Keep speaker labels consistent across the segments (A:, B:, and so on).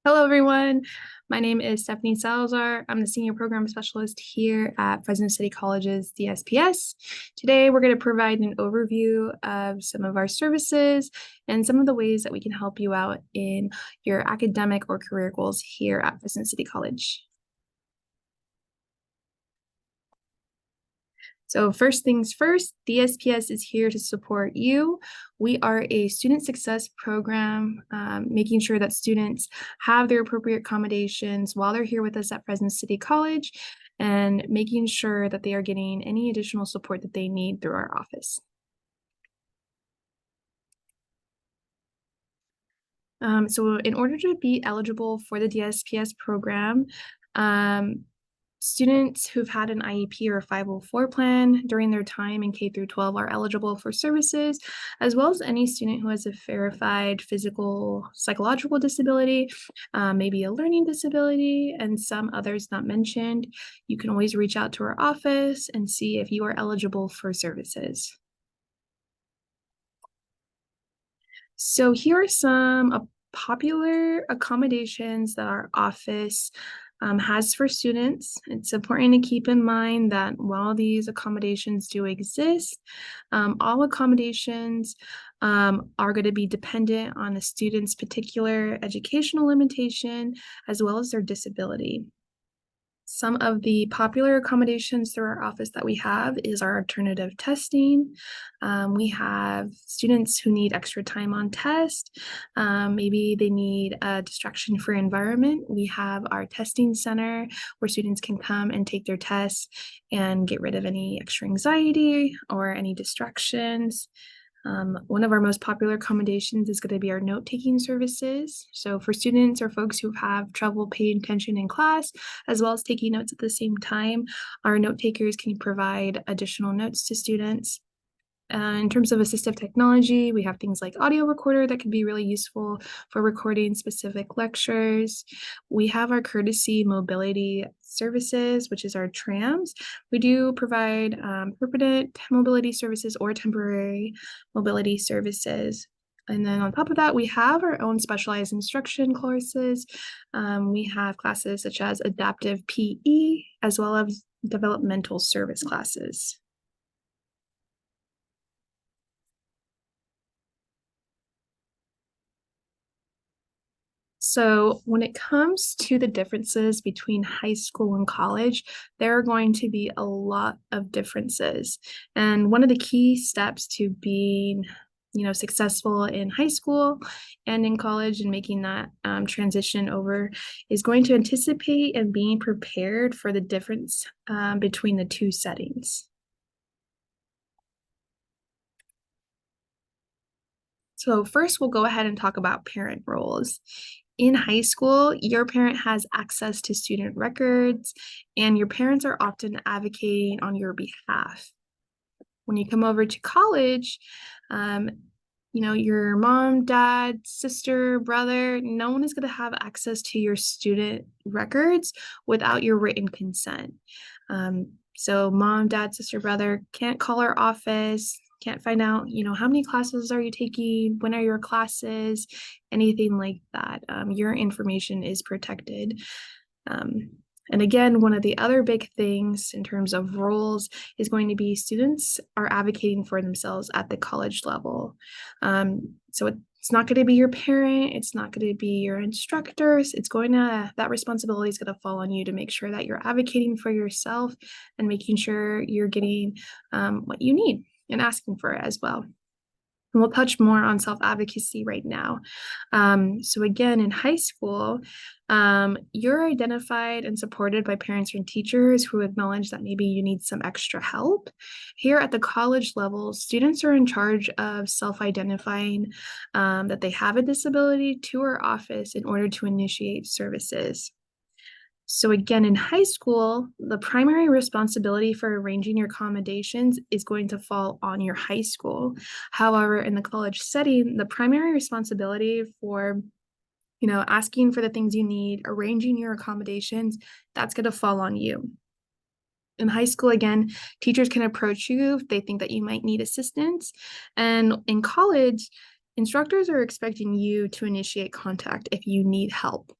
A: Hello, everyone. My name is Stephanie Salazar. I'm the Senior Program Specialist here at Fresno City College's DSPS. Today, we're going to provide an overview of some of our services and some of the ways that we can help you out in your academic or career goals here at Fresno City College. So first things first, DSPS is here to support you. We are a student success program, making sure that students have their appropriate accommodations while they're here with us at Fresno City College and making sure that they are getting any additional support that they need through our office. So in order to be eligible for the DSPS program, students who've had an IEP or a 504 plan during their time in K through 12 are eligible for services, as well as any student who has a verified physical, psychological disability, maybe a learning disability, and some others not mentioned. You can always reach out to our office and see if you are eligible for services. So here are some popular accommodations that our office has for students. It's important to keep in mind that while these accommodations do exist, all accommodations are going to be dependent on the student's particular educational limitation as well as their disability. Some of the popular accommodations through our office that we have is our alternative testing. We have students who need extra time on test. Maybe they need a distraction-free environment. We have our testing center where students can come and take their tests and get rid of any extra anxiety or any distractions. One of our most popular accommodations is going to be our note-taking services. So for students or folks who have trouble paying attention in class, as well as taking notes at the same time, our note takers can provide additional notes to students. In terms of assistive technology, we have things like audio recorder that can be really useful for recording specific lectures. We have our courtesy mobility services, which is our trams. We do provide permanent mobility services or temporary mobility services. And then on top of that, we have our own specialized instruction courses. We have classes such as adaptive PE, as well as developmental service classes. So when it comes to the differences between high school and college, there are going to be a lot of differences. And one of the key steps to being successful in high school and in college and making that transition over is going to anticipate and being prepared for the difference between the two settings. So first, we'll go ahead and talk about parent roles. In high school, your parent has access to student records, and your parents are often advocating on your behalf. When you come over to college, your mom, dad, sister, brother, no one is going to have access to your student records without your written consent. So mom, dad, sister, brother can't call our office, can't find out, how many classes are you taking? When are your classes? Anything like that. Your information is protected. And again, one of the other big things in terms of roles is going to be students are advocating for themselves at the college level. So it's not going to be your parent, it's not going to be your instructors. That responsibility is going to fall on you to make sure that you're advocating for yourself and making sure you're getting what you need and asking for it as well. And we'll touch more on self-advocacy right now. So again, in high school, you're identified and supported by parents and teachers who acknowledge that maybe you need some extra help. Here at the college level, students are in charge of self-identifying that they have a disability to our office in order to initiate services. So again, in high school, the primary responsibility for arranging your accommodations is going to fall on your high school. However, in the college setting, the primary responsibility for asking for the things you need, arranging your accommodations, that's going to fall on you. In high school, again, teachers can approach you if they think that you might need assistance. And in college, instructors are expecting you to initiate contact if you need help.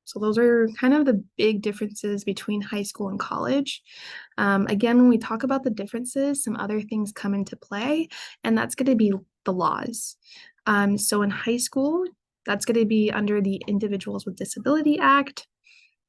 A: So those are kind of the big differences between high school and college. Again, when we talk about the differences, some other things come into play, and that's going to be the laws. So in high school, that's going to be under the Individuals with Disability Act.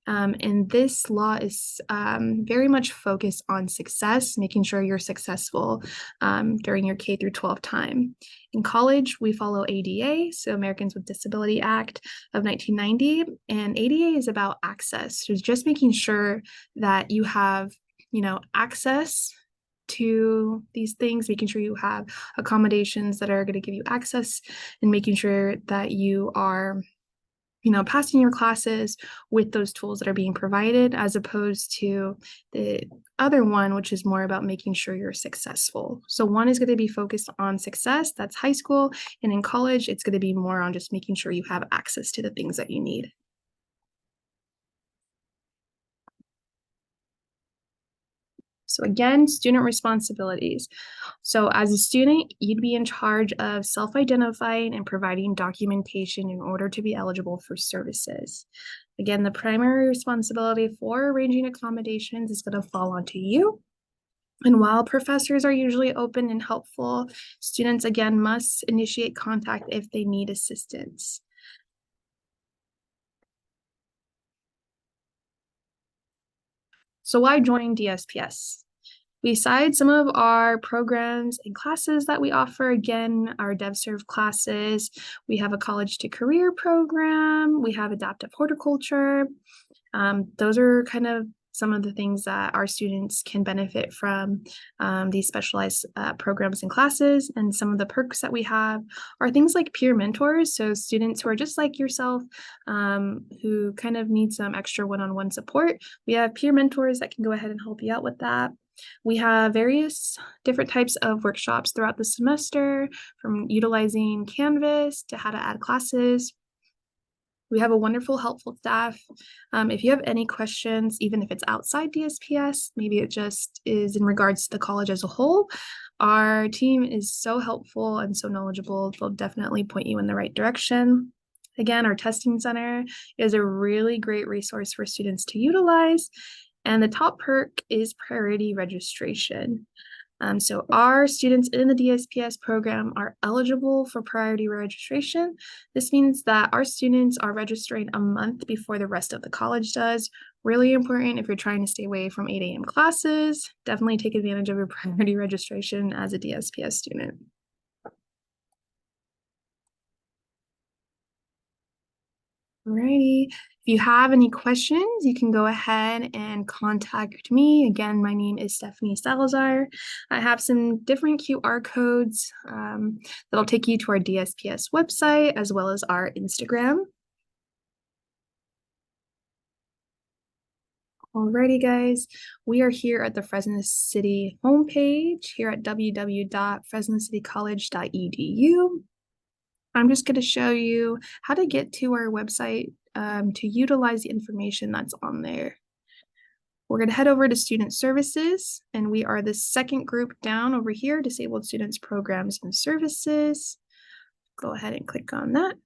A: And this law is very much focused on success, making sure you're successful during your K through 12 time. In college, we follow ADA, so Americans with Disability Act of 1990, and ADA is about access. So just making sure that you have, access to these things, making sure you have accommodations that are going to give you access, and making sure that you are passing your classes with those tools that are being provided, as opposed to the other one, which is more about making sure you're successful. So one is going to be focused on success, that's high school, and in college, it's going to be more on just making sure you have access to the things that you need. So again, student responsibilities. So as a student, you'd be in charge of self-identifying and providing documentation in order to be eligible for services. Again, the primary responsibility for arranging accommodations is going to fall onto you. And while professors are usually open and helpful, students again must initiate contact if they need assistance. So why join DSPS? Besides some of our programs and classes that we offer, again, our DevServe classes, we have a college to career program, we have adaptive horticulture. Those are kind of some of the things that our students can benefit from, these specialized programs and classes. And some of the perks that we have are things like peer mentors. So students who are just like yourself, who kind of need some extra one-on-one support. We have peer mentors that can go ahead and help you out with that. We have various different types of workshops throughout the semester, from utilizing Canvas to how to add classes. We have a wonderful, helpful staff. If you have any questions, even if it's outside DSPS, maybe it just is in regards to the college as a whole, our team is so helpful and so knowledgeable. They'll definitely point you in the right direction. Again, our testing center is a really great resource for students to utilize. And the top perk is priority registration. So our students in the DSPS program are eligible for priority registration. This means that our students are registering a month before the rest of the college does. Really important if you're trying to stay away from 8 a.m. classes. Definitely take advantage of your priority registration as a DSPS student. Alrighty. If you have any questions, you can go ahead and contact me. Again, my name is Stephanie Salazar. I have some different QR codes that'll take you to our DSPS website as well as our Instagram. Alrighty, guys, we are here at the Fresno City homepage here at www.fresnocitycollege.edu. I'm just going to show you how to get to our website to utilize the information that's on there. We're going to head over to Student Services, and we are the second group down over here, Disabled Students Programs and Services. Go ahead and click on that.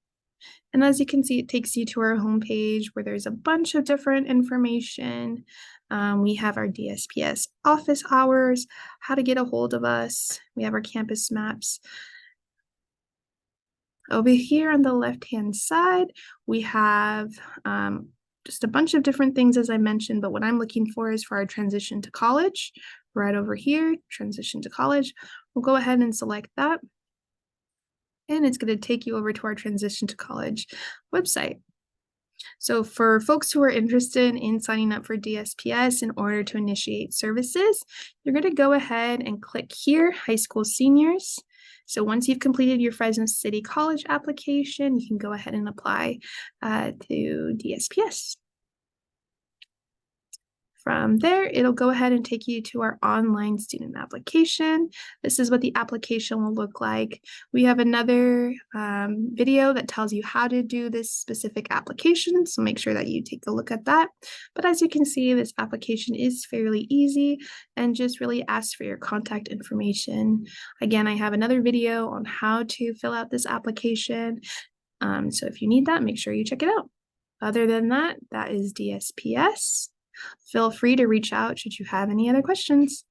A: And as you can see, it takes you to our homepage where there's a bunch of different information. We have our DSPS office hours, how to get a hold of us. We have our campus maps. Over here on the left-hand side, we have just a bunch of different things, as I mentioned, but what I'm looking for is for our transition to college. Right over here, transition to college. We'll go ahead and select that. And it's going to take you over to our transition to college website. So for folks who are interested in signing up for DSPS in order to initiate services, you're going to go ahead and click here, High School Seniors. So once you've completed your Fresno City College application, you can go ahead and apply to DSPS. From there, it'll go ahead and take you to our online student application. This is what the application will look like. We have another video that tells you how to do this specific application, so make sure that you take a look at that. But as you can see, this application is fairly easy and just really asks for your contact information. Again, I have another video on how to fill out this application. So if you need that, make sure you check it out. Other than that, that is DSPS. Feel free to reach out should you have any other questions.